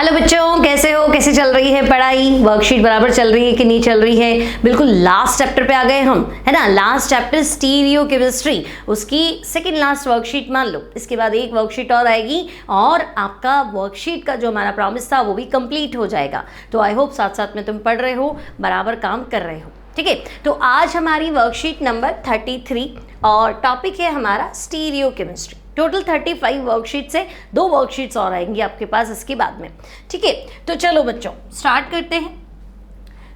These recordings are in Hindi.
हेलो बच्चों, कैसे हो? कैसे चल रही है पढ़ाई? वर्कशीट बराबर चल रही है कि नहीं चल रही है? बिल्कुल लास्ट चैप्टर पे आ गए हम, है ना। लास्ट चैप्टर स्टीरियो केमिस्ट्री, उसकी सेकंड लास्ट वर्कशीट मान लो। इसके बाद एक वर्कशीट और आएगी और आपका वर्कशीट का जो हमारा प्रॉमिस था वो भी कंप्लीट हो जाएगा। तो आई होप साथ साथ में तुम पढ़ रहे हो, बराबर काम कर रहे हो, ठीक है। तो आज हमारी वर्कशीट नंबर 33 और टॉपिक है हमारा स्टीरियो केमिस्ट्री। टोटल 35 वर्कशीट से 2 वर्कशीट्स और आएंगी आपके पास इसके बाद में, ठीक है। तो चलो बच्चों स्टार्ट करते हैं।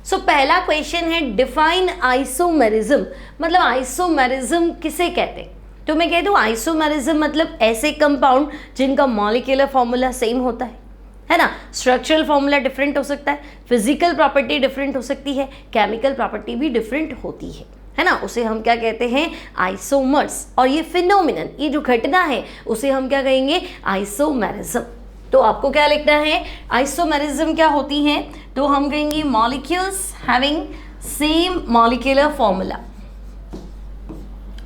सो पहला क्वेश्चन है डिफाइन आइसोमेरिज्म, मतलब आइसोमेरिज्म किसे कहते हैं? तो मैं कह दूं आइसोमेरिज्म मतलब ऐसे कंपाउंड जिनका मॉलिक्यूलर फॉर्मूला सेम होता है ना। स्ट्रक्चरल फॉर्मूला डिफरेंट हो सकता है, फिजिकल प्रॉपर्टी डिफरेंट हो सकती है, केमिकल प्रॉपर्टी भी डिफरेंट होती है ना। उसे हम क्या कहते हैं? आइसोमर्स। और ये फिनोमिनन, ये जो घटना है उसे हम क्या कहेंगे? आइसोमेरिज्म। तो आपको क्या लिखना है? आइसोमेरिज्म क्या होती है? तो हम कहेंगे molecules having same molecular formula,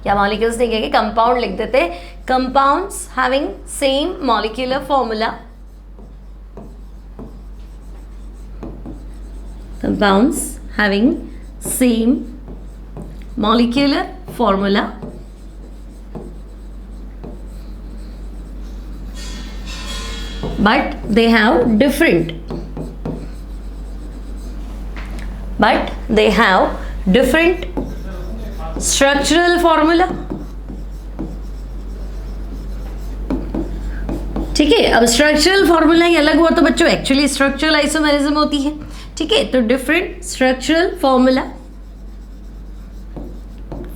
या मॉलिक्यूल्स नहीं कहेंगे, कंपाउंड लिख देते, compounds having same molecular formula, compounds having same molecular formula but they have different structural formula, ठीक है। अब स्ट्रक्चरल फॉर्मूला ही अलग हुआ तो बच्चों एक्चुअली स्ट्रक्चरल आइसोमेरिज्म होती है, ठीक है। तो different structural formula,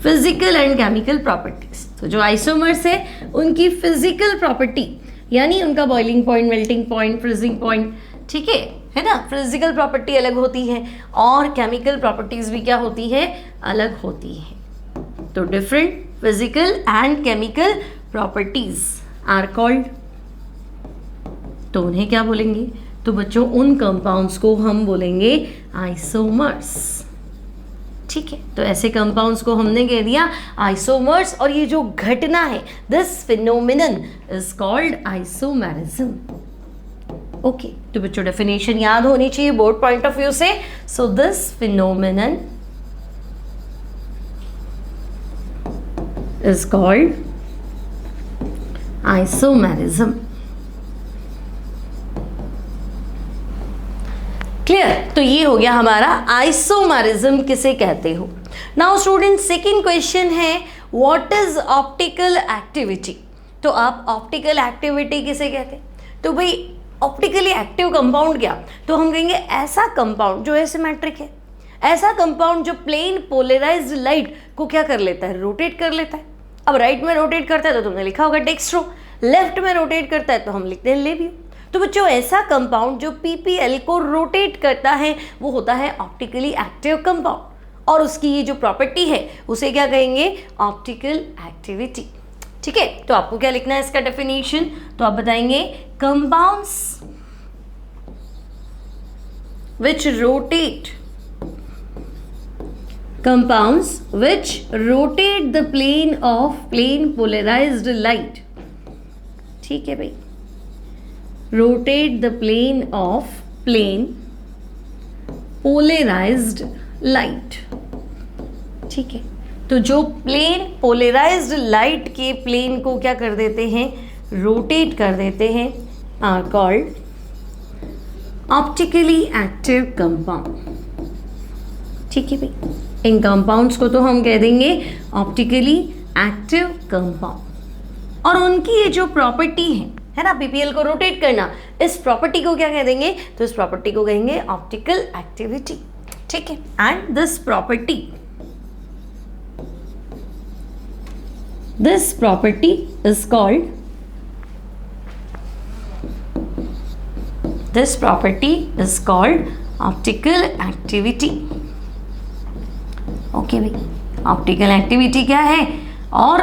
physical and chemical properties. तो जो आइसोमर्स है उनकी फिजिकल प्रॉपर्टी यानी उनका boiling point, melting point, freezing point, ठीक है ना। फिजिकल प्रॉपर्टी अलग होती है और केमिकल प्रॉपर्टीज भी क्या होती है? अलग होती है। तो different physical and chemical properties are called, तो उन्हें क्या बोलेंगे? तो बच्चों उन कंपाउंड्स को हम बोलेंगे आइसोमर्स, ठीक है। तो ऐसे कंपाउंड्स को हमने कह दिया आइसोमर्स, और ये जो घटना है this phenomenon is called isomerism. Okay, तो बच्चों डेफिनेशन याद होनी चाहिए बोर्ड पॉइंट ऑफ व्यू से। So this phenomenon is called isomerism. Clear? तो ये हो गया हमारा आइसोमेरिज्म किसे कहते हो। नाउ स्टूडेंट सेकंड क्वेश्चन है व्हाट इज ऑप्टिकल एक्टिविटी। तो आप ऑप्टिकल एक्टिविटी किसे कहते हैं? तो भाई ऑप्टिकली एक्टिव कंपाउंड क्या? तो हम कहेंगे ऐसा कंपाउंड जो एसिमेट्रिक है, ऐसा कंपाउंड जो प्लेन पोलराइज्ड लाइट को क्या कर लेता है? रोटेट कर लेता है। अब राइट में रोटेट करता है तो तुमने लिखा होगा डेक्स्ट्रो, लेफ्ट में रोटेट करता है तो हम लिखते हैं लेवियो। तो बच्चों ऐसा कंपाउंड जो पीपीएल को रोटेट करता है वो होता है ऑप्टिकली एक्टिव कंपाउंड, और उसकी ये जो प्रॉपर्टी है उसे क्या कहेंगे? ऑप्टिकल एक्टिविटी, ठीक है। तो आपको क्या लिखना है इसका डेफिनेशन? तो आप बताएंगे compounds which rotate the plane polarized light, ठीक है भाई, rotate the plane of polarized light, ठीक है। तो जो प्लेन पोलराइज्ड लाइट के प्लेन को क्या कर देते हैं? रोटेट कर देते हैं, are called optically active compound, ठीक है भाई। इन कंपाउंड्स को तो हम कह देंगे ऑप्टिकली एक्टिव कंपाउंड, और उनकी ये जो प्रॉपर्टी है ना पीपीएल को रोटेट करना, इस प्रॉपर्टी को क्या कह देंगे? तो इस प्रॉपर्टी को कहेंगे ऑप्टिकल एक्टिविटी, ठीक है। And this property is called optical activity. Okay भाई, ऑप्टिकल एक्टिविटी क्या है और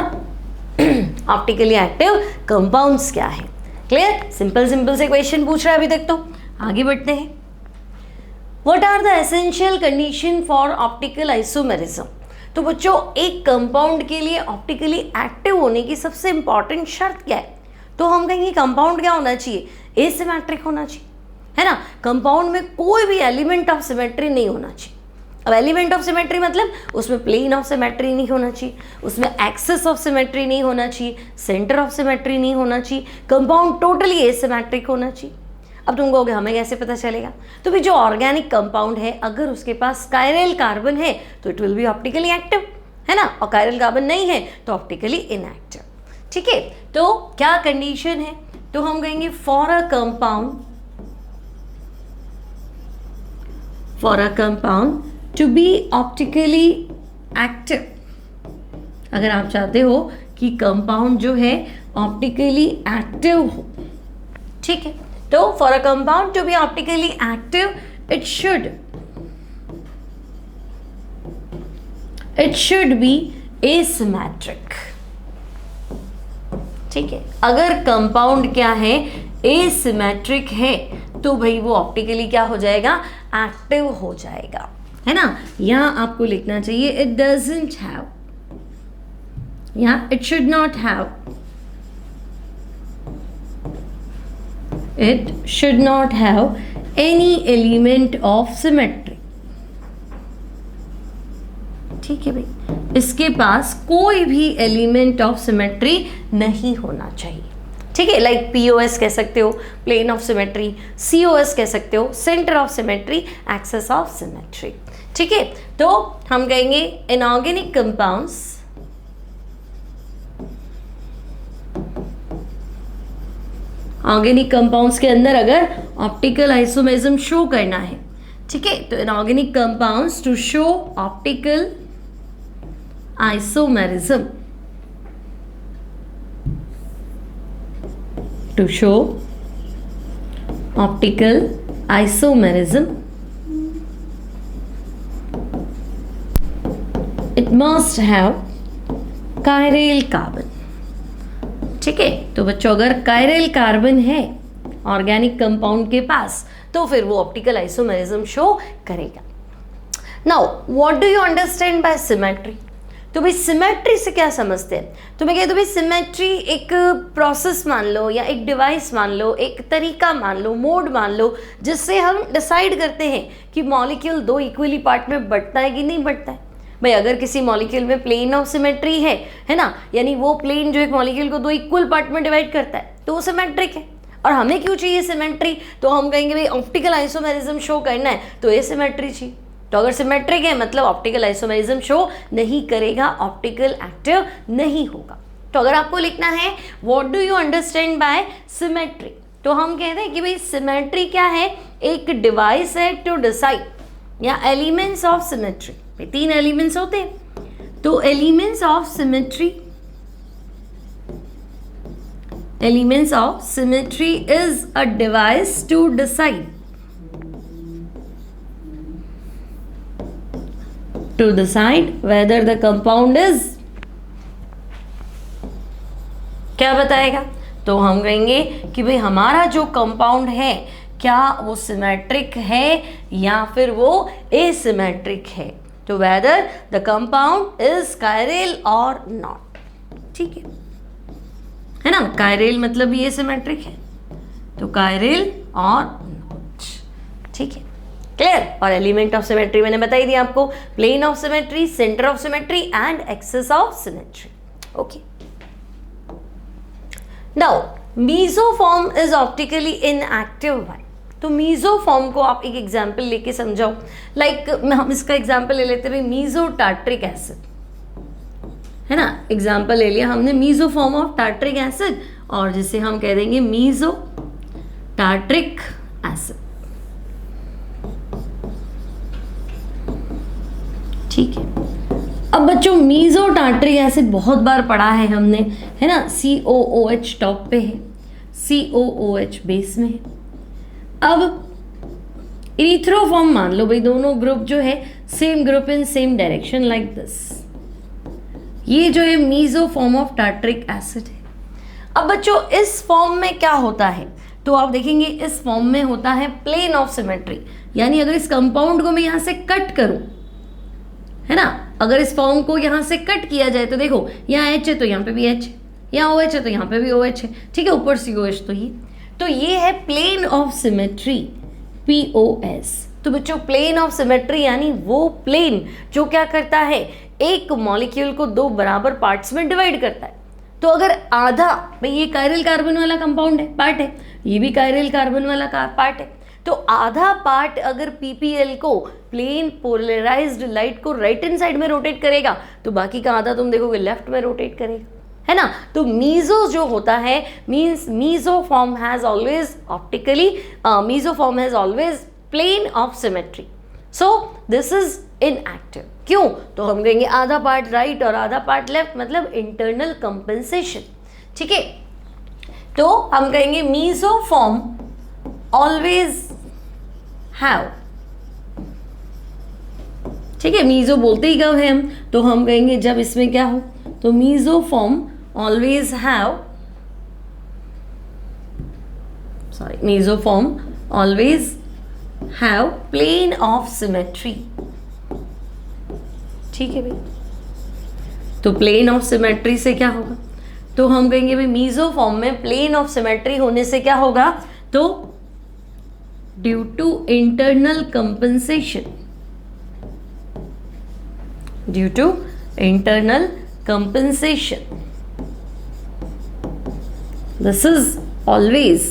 ऑप्टिकली एक्टिव कंपाउंड्स क्या है? क्लियर? सिंपल से क्वेश्चन पूछ रहा है अभी तक, तो आगे बढ़ते हैं। What are the essential condition for optical isomerism. तो बच्चों एक कंपाउंड के लिए ऑप्टिकली एक्टिव होने की सबसे इंपॉर्टेंट शर्त क्या है? तो हम कहेंगे कंपाउंड क्या होना चाहिए? एसिमेट्रिक होना चाहिए, है ना, कंपाउंड में कोई भी एलिमेंट ऑफ सिमेट्री नहीं होना चाहिए। अब एलिमेंट ऑफ सिमेट्री मतलब उसमें प्लेन ऑफ सिमेट्री नहीं होना चाहिए, उसमें एक्सिस ऑफ सिमेट्री नहीं होना चाहिए, सेंटर ऑफ सिमेट्री नहीं होना चाहिए, कंपाउंड टोटली एसिमेट्रिक होना चाहिए। अब तुम कहोगे हमें कैसे पता चलेगा? तो भी जो ऑर्गेनिक कंपाउंड है अगर उसके पास कायरल कार्बन है तो it will be optically active, है ना, और कायरल कार्बन नहीं है तो ऑप्टिकली इनएक्टिव। ठीक है, तो क्या कंडीशन है? तो हम कहेंगे for a compound to be optically active, अगर आप चाहते हो कि कंपाउंड जो है ऑप्टिकली एक्टिव हो, ठीक है, तो for a compound to be optically active it should be asymmetric. ठीक है, अगर कंपाउंड क्या है, एसिमेट्रिक है, तो भाई वो ऑप्टिकली क्या हो जाएगा, एक्टिव हो जाएगा, है ना। यहां आपको लिखना चाहिए इट डजंट हैव, या it should not have, it should not have any element of symmetry। ठीक है भाई, इसके पास कोई भी एलिमेंट ऑफ सिमेट्री नहीं होना चाहिए। ठीक है, लाइक POS कह सकते हो, प्लेन ऑफ सिमेट्री, COS कह सकते हो, centre of symmetry, axis of symmetry. ठीक है, तो हम कहेंगे इनऑर्गेनिक कंपाउंड्स ऑर्गेनिक कंपाउंड्स के अंदर अगर ऑप्टिकल आइसोमेरिज्म शो करना है, ठीक है, तो inorganic compounds to show optical isomerism, to show optical isomerism it must have chiral carbon. ठीक है, तो बच्चों अगर कायरल कार्बन है ऑर्गेनिक कंपाउंड के पास तो फिर वो ऑप्टिकल आइसोमेरिज्म शो करेगा। Now what do you understand by symmetry? तो भाई सिमेट्री से क्या समझते हैं? तो मैं कहती हूँ भाई सिमेट्री एक प्रोसेस मान लो, या एक डिवाइस मान लो, एक तरीका मान लो, मोड मान लो, जिससे हम डिसाइड करते हैं कि मॉलिक्यूल दो इक्वली पार्ट में बंटता है कि नहीं बंटता है। भाई अगर किसी मॉलिक्यूल में प्लेन ऑफ सिमेट्री है ना, यानी वो प्लेन जो एक मॉलिक्यूल को दो इक्वल पार्ट में डिवाइड करता है तो वो सिमेट्रिक है। और हमें क्यों चाहिए सिमेट्री? तो हम कहेंगे भाई ऑप्टिकल आइसोमेरिज्म शो करना है तो ये सिमेट्री चाहिए। तो अगर सिमेट्रिक है मतलब ऑप्टिकल आइसोमेरिज्म शो नहीं करेगा, ऑप्टिकल एक्टिव नहीं होगा। तो अगर आपको लिखना है what do you understand by symmetry, तो हम कहते हैं कि भाई सिमेट्री क्या है, एक डिवाइस है टू डिसाइड, या एलिमेंट्स ऑफ सिमेट्री। तीन एलिमेंट्स होते हैं, तो elements of symmetry is a device to decide whether the compound is, क्या बताएगा? तो हम कहेंगे कि भाई हमारा जो कंपाउंड है क्या वो सिमेट्रिक है या फिर वो एसिमेट्रिक है। तो whether the compound is chiral or not। ठीक है ना, chiral मतलब ये सिमेट्रिक है, तो chiral और not। ठीक है, क्लियर। और एलिमेंट ऑफ सिमेट्री मैंने बता ही दिया आपको, plane of symmetry, center of symmetry and axis of symmetry. Okay, now mesoform is optically inactive. भाई तो मीसोफॉर्म को आप एक एग्जांपल लेके समझाओ। लाइक हम इसका एग्जांपल ले लेते हैं मीसो टार्ट्रिक एसिड, है ना, एग्जांपल ले लिया हमने मीसोफॉर्म ऑफ टार्ट्रिक एसिड, और जिसे हम कह देंगे मीसो टार्ट्रिक एसिड। ठीक है, अब बच्चों मीसो टार्ट्रिक एसिड बहुत बार पढ़ा है हमने, है ना, COOH टॉप पे है, COOH बेस में है। अब इरिथ्रोफॉर्म मान लो भाई, दोनों ग्रुप जो है same group in same direction like this, ये जो है meso form of tartaric acid है। अब बच्चों इस फॉर्म में क्या होता है, तो आप देखेंगे इस फॉर्म में होता है प्लेन ऑफ सिमेट्री, यानी अगर इस कंपाउंड को मैं यहाँ से कट करूं, है ना, अगर इस फॉर्म को यहाँ से कट किया जाए तो देखो यहाँ H है तो यहाँ पे भी H है, यहाँ OH है तो यहाँ पे भी OH है, ठीक है, ऊपर COH तो ये है प्लेन ऑफ सिमेट्री, POS। तो बच्चों प्लेन ऑफ सिमेट्री यानी वो प्लेन जो क्या करता है, एक मॉलिक्यूल को दो बराबर पार्ट्स में डिवाइड करता है। तो अगर आधा, भाई ये कायरल कार्बन वाला कंपाउंड है, पार्ट है, ये भी कायरल कार्बन वाला पार्ट है, तो आधा पार्ट अगर PPL को, प्लेन पोलराइज्ड लाइट को राइट हैंड साइड में रोटेट करेगा, तो बाकी का आधा तुम देखोगे लेफ्ट में रोटेट करेगा, है ना। तो मीजो जो होता है means mesoform has always optically, mesoform has always plane of symmetry, so this is inactive. क्यों? तो हम कहेंगे आधा पार्ट राइट और आधा पार्ट लेफ्ट, मतलब इंटरनल कंपेंसेशन। ठीक है, तो हम कहेंगे मीजोफॉर्म ऑलवेज हैव, ठीक है, मीजो बोलते ही कब है हम, तो हम कहेंगे जब इसमें क्या हो, तो mesoform always have, sorry, mesoform always have plane of symmetry. ठीक है भाई, तो प्लेन ऑफ सिमेट्री से क्या होगा, तो हम कहेंगे भाई मीजोफॉर्म में प्लेन ऑफ सिमेट्री होने से क्या होगा, तो due to internal compensation, due to internal compensation, this is always,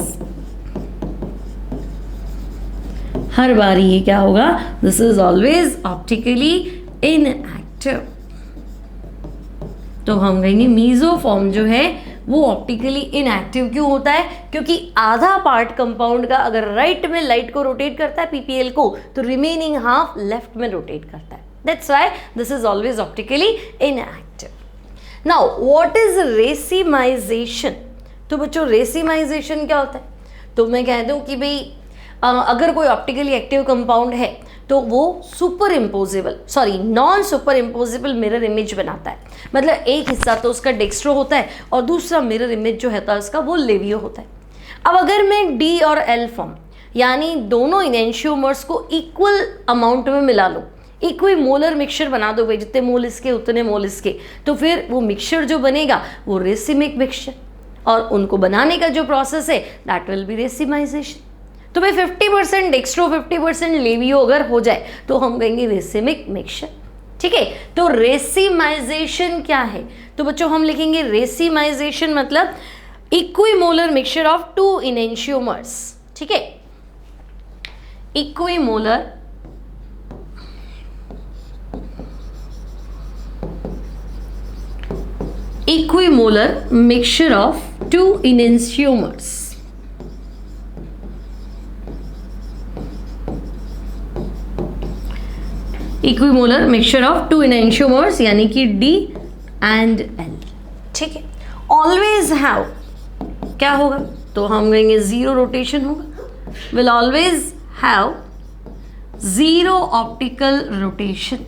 हर बार ये क्या होगा, this is always optically inactive. तो हम कहेंगे मीजोफॉर्म जो है वो ऑप्टिकली इनएक्टिव क्यों होता है, क्योंकि आधा पार्ट कंपाउंड का अगर राइट में लाइट को रोटेट करता है PPL को, तो रिमेनिंग हाफ लेफ्ट में रोटेट करता है, that's why this is always optically inactive. Now what is racemisation. तो बच्चों रेसिमाइजेशन क्या होता है, तो मैं कह दूं कि भाई अगर कोई ऑप्टिकली एक्टिव कंपाउंड है तो वो super imposable, sorry non super imposable mirror image बनाता है, मतलब एक हिस्सा तो उसका डेक्स्ट्रो होता है और दूसरा मिरर इमेज जो होता है उसका वो लेवियो होता है। अब अगर मैं D और L फॉर्म यानी दोनों इनेंशियोमर्स को इक्वल अमाउंट में मिला लूँ, इक्वी मोलर मिक्सचर बना दो भाई, जितने मोल इसके उतने मोल इसके, तो फिर वो मिक्सचर जो बनेगा वो रेसिमिक मिक्सचर, और उनको बनाने का जो प्रोसेस है दैट विल बी रेसिमाइजेशन। तो भाई 50% डेक्स्ट्रो 50% लेवियो अगर हो जाए तो हम कहेंगे रेसिमिक मिक्सचर। ठीक है, तो रेसिमाइजेशन क्या है, तो बच्चों हम लिखेंगे रेसिमाइजेशन मतलब equimolar mixture of two enantiomers. ठीक है, equimolar mixture of two enantiomers. Equimolar mixture of two enantiomers यानी कि D एंड L। ठीक है, ऑलवेज हैव क्या होगा, तो हम कहेंगे जीरो रोटेशन होगा, will always have zero optical rotation.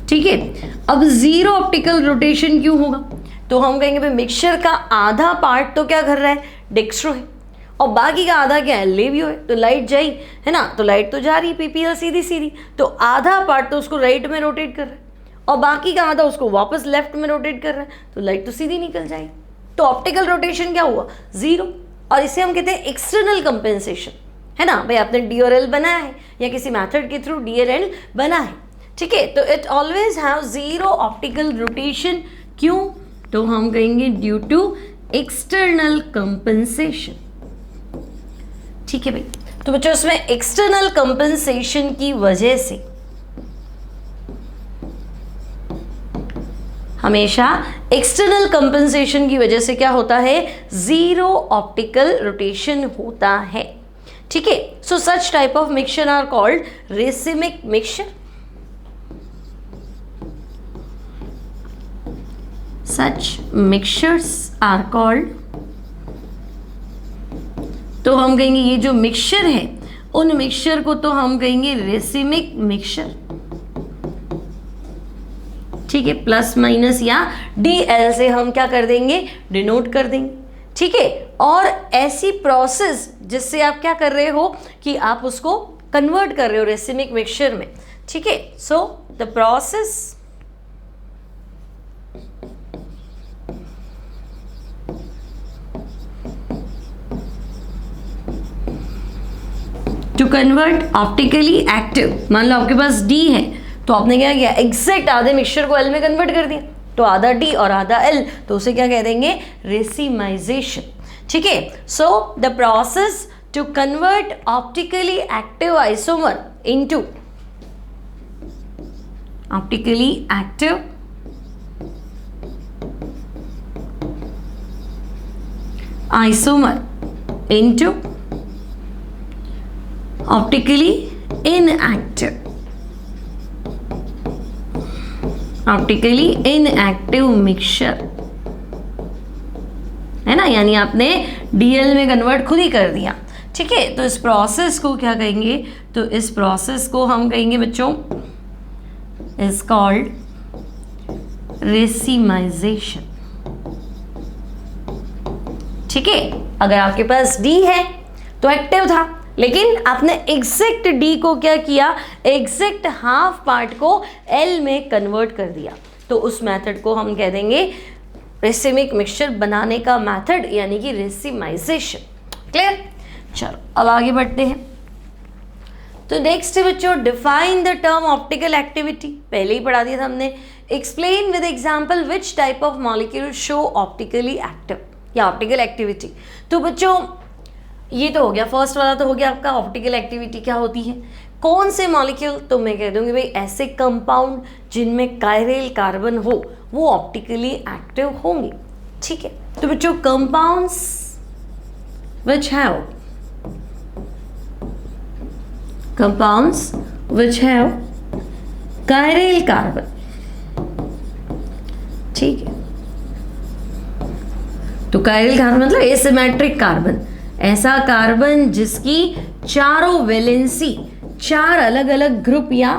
ठीक है, अब जीरो ऑप्टिकल रोटेशन क्यों होगा, तो हम कहेंगे भाई मिक्सचर का आधा पार्ट तो क्या कर रहा है, डेक्स्ट्रो है, और बाकी का आधा क्या है, लेवियो है। तो लाइट जाई है ना, तो लाइट तो जा रही है PPL सीधी सीधी, तो आधा पार्ट तो उसको राइट में रोटेट कर रहा है और बाकी का आधा उसको वापस लेफ्ट में रोटेट कर रहा है, तो लाइट तो सीधी निकल जाएगी। तो ऑप्टिकल रोटेशन क्या हुआ, जीरो, और इसे हम कहते हैं एक्सटर्नल कंपेंसेशन, है ना। भाई आपने D और L बनाया है या किसी मैथड के थ्रू D और L बना है, ठीक है, तो it always have zero optical rotation. क्यों, तो हम कहेंगे ड्यू टू एक्सटर्नल कंपेंसेशन। ठीक है भाई, तो बच्चों इसमें एक्सटर्नल कंपेंसेशन की वजह से हमेशा एक्सटर्नल कंपेंसेशन की वजह से क्या होता है, जीरो ऑप्टिकल रोटेशन होता है। ठीक है, so such type of mixture are called racemic mixture. Such mixtures are called, तो हम कहेंगे ये जो मिक्सचर है उन मिक्सचर को तो हम कहेंगे रेसिमिक मिक्सचर। ठीक है, प्लस माइनस या DL से हम क्या कर देंगे, डिनोट कर देंगे। ठीक है, और ऐसी प्रोसेस जिससे आप क्या कर रहे हो कि आप उसको कन्वर्ट कर रहे हो रेसिमिक मिक्सचर में। ठीक है, so the process to convert optically active, मान लो आपके पास D है तो आपने क्या किया, एग्जैक्ट आधे मिक्सचर को L में कन्वर्ट कर दिया, तो आधा D और आधा L, तो उसे क्या कह देंगे, रेसिमाइजेशन। ठीक है, so the process to convert optically active isomer into optically active isomer into optically inactive, optically inactive mixture, है ना, यानी आपने DL में कन्वर्ट खुद ही कर दिया। ठीक है, तो इस प्रोसेस को क्या कहेंगे, तो इस प्रोसेस को हम कहेंगे बच्चों इज कॉल्ड रेसिमाइजेशन। ठीक है, अगर आपके पास D है तो एक्टिव था, लेकिन आपने एग्जैक्ट D को क्या किया, एग्जैक्ट हाफ पार्ट को L में कन्वर्ट कर दिया, तो उस मेथड को हम कह देंगे रेसिमिक मिक्सचर बनाने का मेथड, यानी कि रेसिमाइजेशन। क्लियर? चलो अब आगे बढ़ते हैं। तो नेक्स्ट है बच्चों, define the term optical activity, पहले ही पढ़ा दिया था हमने। Explain with example which type of molecule show optically active या ऑप्टिकल एक्टिविटी। तो बच्चों ये तो हो गया, फर्स्ट वाला तो हो गया आपका ऑप्टिकल एक्टिविटी क्या होती है, कौन से मॉलिक्यूल, तो मैं कह दूंगी भाई ऐसे कंपाउंड जिनमें कायरल कार्बन हो वो ऑप्टिकली एक्टिव होंगे। ठीक है, तो बच्चों compounds which have chiral carbon, ठीक है, तो कायरल कार्बन मतलब एसिमेट्रिक कार्बन, ऐसा कार्बन जिसकी चारों वैलेंसी चार अलग अलग ग्रुप या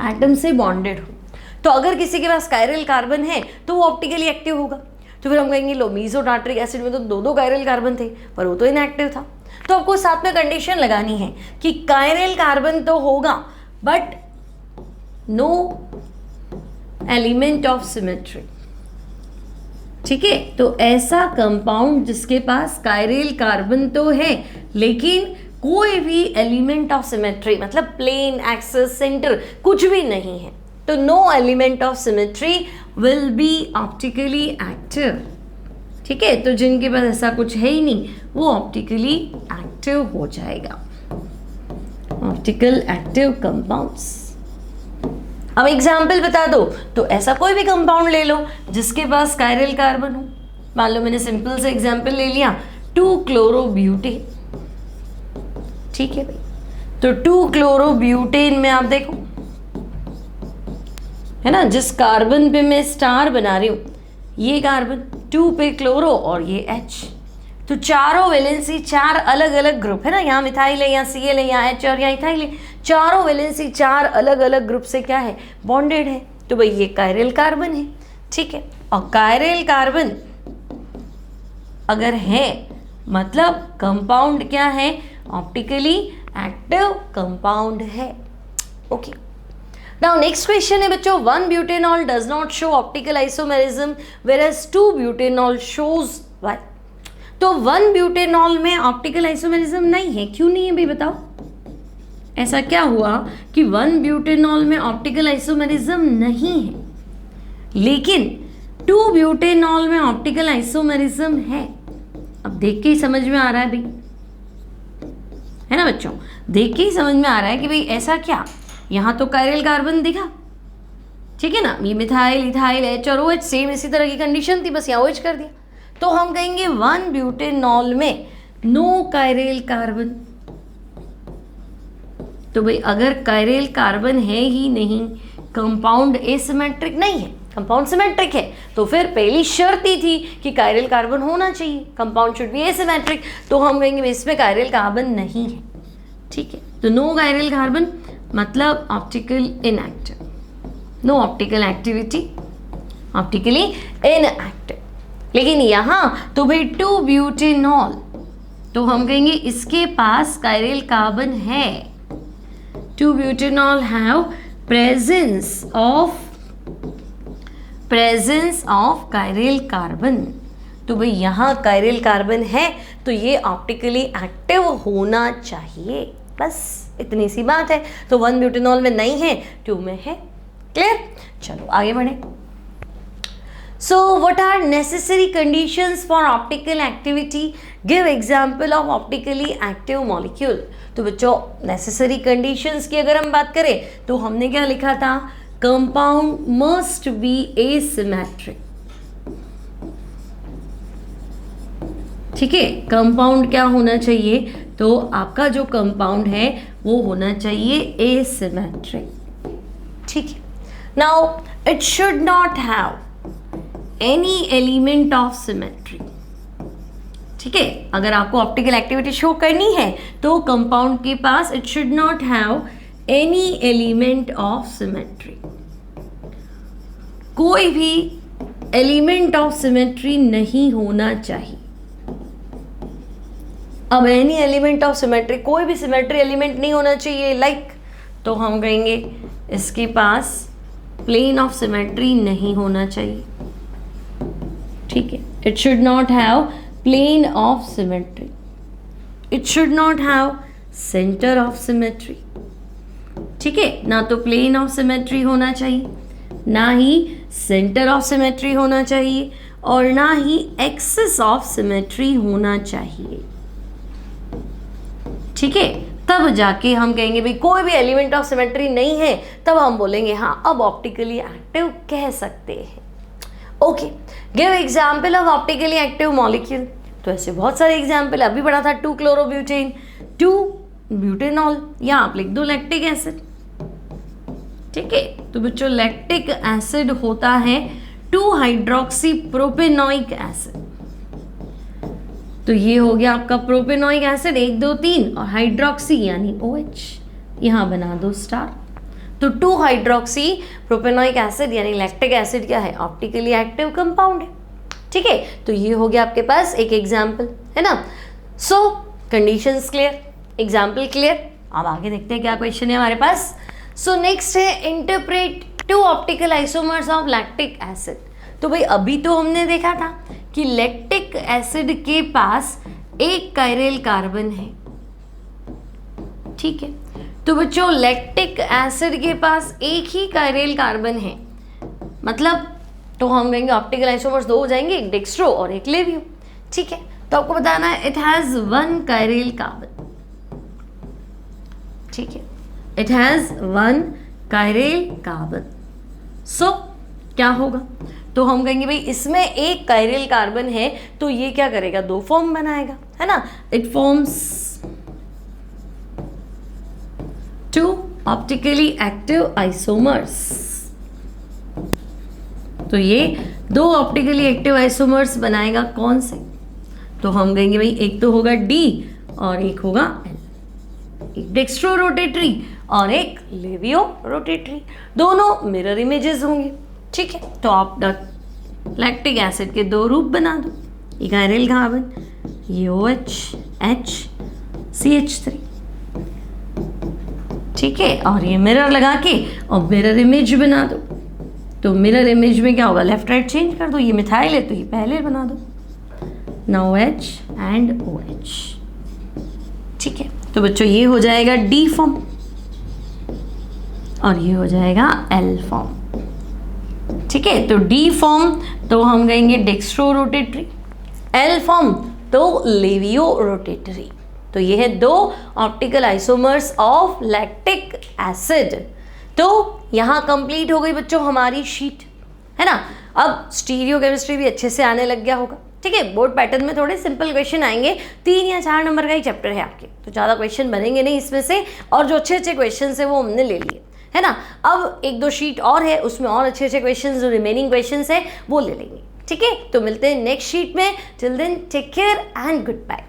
एटम से बॉन्डेड हो। तो अगर किसी के पास कायरल कार्बन है तो वो ऑप्टिकली एक्टिव होगा। तो फिर हम कहेंगे लो मीसो टार्टरिक एसिड में तो दो कायरल कार्बन थे पर वो तो इनएक्टिव था। तो आपको साथ में कंडीशन लगानी है कि कायरल कार्बन तो होगा but no element of symmetry. ठीक है, तो ऐसा कंपाउंड जिसके पास कायरल कार्बन तो है लेकिन कोई भी एलिमेंट ऑफ सिमेट्री मतलब प्लेन, एक्सिस, सेंटर कुछ भी नहीं है, तो no element of symmetry will be optically active. ठीक है, तो जिनके पास ऐसा कुछ है ही नहीं वो ऑप्टिकली एक्टिव हो जाएगा, ऑप्टिकल एक्टिव कंपाउंड्स। अब एग्जाम्पल बता दो, तो ऐसा कोई भी कंपाउंड ले लो जिसके पास कायरल कार्बन हो। मान लो मैंने सिंपल से एग्जाम्पल ले लिया 2-क्लोरोब्यूटेन। ठीक है भाई, तो 2-क्लोरोब्यूटेन में आप देखो है ना, जिस कार्बन पे मैं स्टार बना रही हूँ ये कार्बन, 2 पे क्लोरो और ये H, तो चारों वैलेंसी चार अलग अलग ग्रुप है ना, यहाँ मिथाइल है, यहाँ Cl है, यहाँ H और यहाँ इथाइल है, चारों वैलेंसी चार अलग अलग ग्रुप से क्या है, बॉन्डेड है। तो भाई ये कायरल कार्बन है। ठीक है, और कायरल कार्बन अगर है मतलब कंपाउंड क्या है, ऑप्टिकली एक्टिव कंपाउंड है। ओके, नाउ नेक्स्ट क्वेश्चन है बच्चों, one butanol does not show optical isomerism whereas two butanol shows why. तो 1-ब्यूटेनॉल में ऑप्टिकल आइसोमेरिज्म नहीं है, क्यों नहीं है भाई बताओ, ऐसा क्या हुआ कि 1-ब्यूटेनॉल में ऑप्टिकल आइसोमेरिज्म नहीं है लेकिन 2-ब्यूटेनॉल में ऑप्टिकल आइसोमेरिज्म है। अब देख के ही समझ में आ रहा है भाई, है ना बच्चों, देख के ही समझ में आ रहा है कि भाई ऐसा क्या, यहाँ तो कायरल कार्बन दिखा, ठीक है ना, ये मिथाइल, इथाइल, H और OH सेम इसी तरह की कंडीशन थी, बस यहाँ OH कर दिया। तो हम कहेंगे 1-ब्यूटेनॉल में नो कायरल कार्बन। तो भाई अगर कायरल कार्बन है ही नहीं, कंपाउंड एसिमेट्रिक नहीं है, कंपाउंड सिमेट्रिक है, तो फिर पहली शर्त ही थी कि कायरल कार्बन होना चाहिए, कंपाउंड शुड बी एसिमेट्रिक। तो हम कहेंगे इसमें कायरल कार्बन नहीं है। ठीक है, तो नो कायरल कार्बन मतलब optical inactive, no optical activity, optically inactive. लेकिन यहाँ तो भाई 2-ब्यूटेनॉल, तो हम कहेंगे इसके पास कायरल कार्बन है। Two butanol have presence of chiral carbon. तो भाई यहाँ कायरल कार्बन है तो ये ऑप्टिकली एक्टिव होना चाहिए। बस इतनी सी बात है। तो 1 ब्यूटेनॉल में नहीं है, 2 में है। क्लियर? चलो आगे बढ़े। So what are necessary conditions for optical activity? Give example of optically active molecule. तो बच्चों necessary conditions की अगर हम बात करें तो हमने क्या लिखा था? Compound must be asymmetric. ठीक है, कंपाउंड क्या होना चाहिए? तो आपका जो कंपाउंड है वो होना चाहिए एसिमेट्रिक। ठीक है, now it should not have any element of symmetry. ठीक है, अगर आपको ऑप्टिकल एक्टिविटी शो करनी है तो कंपाउंड के पास it should not have any element of symmetry, कोई भी एलिमेंट ऑफ सिमेट्री नहीं होना चाहिए। अब एनी एलिमेंट ऑफ सिमेट्री, कोई भी सिमेट्री एलिमेंट नहीं होना चाहिए, लाइक तो हम कहेंगे इसके पास प्लेन ऑफ सिमेट्री नहीं होना चाहिए। ठीक है, it should not have plane of symmetry, it should not have centre of symmetry. ठीक है, ना तो प्लेन ऑफ सिमेट्री होना चाहिए, ना ही सेंटर ऑफ सिमेट्री होना चाहिए, और ना ही एक्सिस ऑफ सिमेट्री होना चाहिए। ठीक है, तब जाके हम कहेंगे भाई कोई भी एलिमेंट ऑफ सिमेट्री नहीं है, तब हम बोलेंगे हाँ अब ऑप्टिकली एक्टिव कह सकते हैं। Okay, give example of optically active molecule. तो ऐसे बहुत सारे एग्जाम्पल अभी पढ़ा था, 2-क्लोरोब्यूटेन, 2-ब्यूटेनॉल, या आप लिख दो लैक्टिक एसिड। ठीक है, तो बच्चों लैक्टिक एसिड होता है 2-हाइड्रोक्सी प्रोपेनोइक एसिड। तो ये हो गया आपका प्रोपेनोइक एसिड 1 2 3 और हाइड्रोक्सी यानी OH, यहाँ बना दो स्टार। तो 2-हाइड्रोक्सी प्रोपेनोइक एसिड यानी लैक्टिक एसिड क्या है? ऑप्टिकली एक्टिव कंपाउंड है। ठीक है, तो ये हो गया आपके पास एक एग्जाम्पल, है ना। सो कंडीशंस क्लियर, एग्जाम्पल क्लियर। अब आगे देखते हैं क्या क्वेश्चन है हमारे पास। सो नेक्स्ट है interpret 2 optical isomers of lactic acid. तो भाई अभी तो हमने देखा था कि लैक्टिक एसिड के पास एक कायरल कार्बन है। ठीक है, तो बच्चों लैक्टिक एसिड के पास एक ही कायरल कार्बन है, मतलब तो हम कहेंगे ऑप्टिकल आइसोमर्स 2 हो जाएंगे, एक डेक्स्ट्रो और एक लेवियो। ठीक है, तो आपको बताना है इट हैज 1 कायरल कार्बन। ठीक है, इट हैज 1 कायरल कार्बन। सो क्या होगा? तो हम कहेंगे भाई इसमें एक कायरल कार्बन है, तो ये क्या करेगा? 2 फॉर्म बनाएगा, है ना। It forms 2 optically active isomers. तो ये 2 ऑप्टिकली एक्टिव आइसोमर्स बनाएगा, कौन से? तो हम कहेंगे भाई एक तो होगा D और एक होगा L, एक डेक्स्ट्रो रोटेटरी और एक लेवियो रोटेटरी, दोनों मिरर इमेजेस होंगे। ठीक है, तो आप लैक्टिक एसिड के 2 रूप बना दो, एक कायरल कार्बन, ये OH H CH3। ठीक है, और ये मिरर लगा के और मिरर इमेज बना दो। तो मिरर इमेज में क्या होगा? लेफ्ट राइट चेंज कर दो, ये मिथाइल है तो ये पहले बना दो, नाउ H एंड OH। ठीक है, तो बच्चों ये हो जाएगा D फॉर्म और ये हो जाएगा L फॉर्म। ठीक है, तो D फॉर्म तो हम कहेंगे डेक्स्ट्रो रोटेटरी, L फॉर्म तो लेवियो रोटेटरी। तो ये है 2 optical isomers of lactic acid. तो यहाँ कंप्लीट हो गई बच्चों हमारी शीट, है ना। अब स्टीरियो केमिस्ट्री भी अच्छे से आने लग गया होगा। ठीक है, बोर्ड पैटर्न में थोड़े सिंपल क्वेश्चन आएंगे, 3 या 4 नंबर का ही चैप्टर है आपके, तो ज़्यादा क्वेश्चन बनेंगे नहीं इसमें से, और जो अच्छे अच्छे क्वेश्चन है वो हमने ले लिए, है ना। अब 1-2 शीट और है, उसमें और अच्छे अच्छे क्वेश्चन जो रिमेनिंग क्वेश्चन है वो ले लेंगे। ठीक है, तो मिलते हैं नेक्स्ट शीट में। Till then take care and good bye.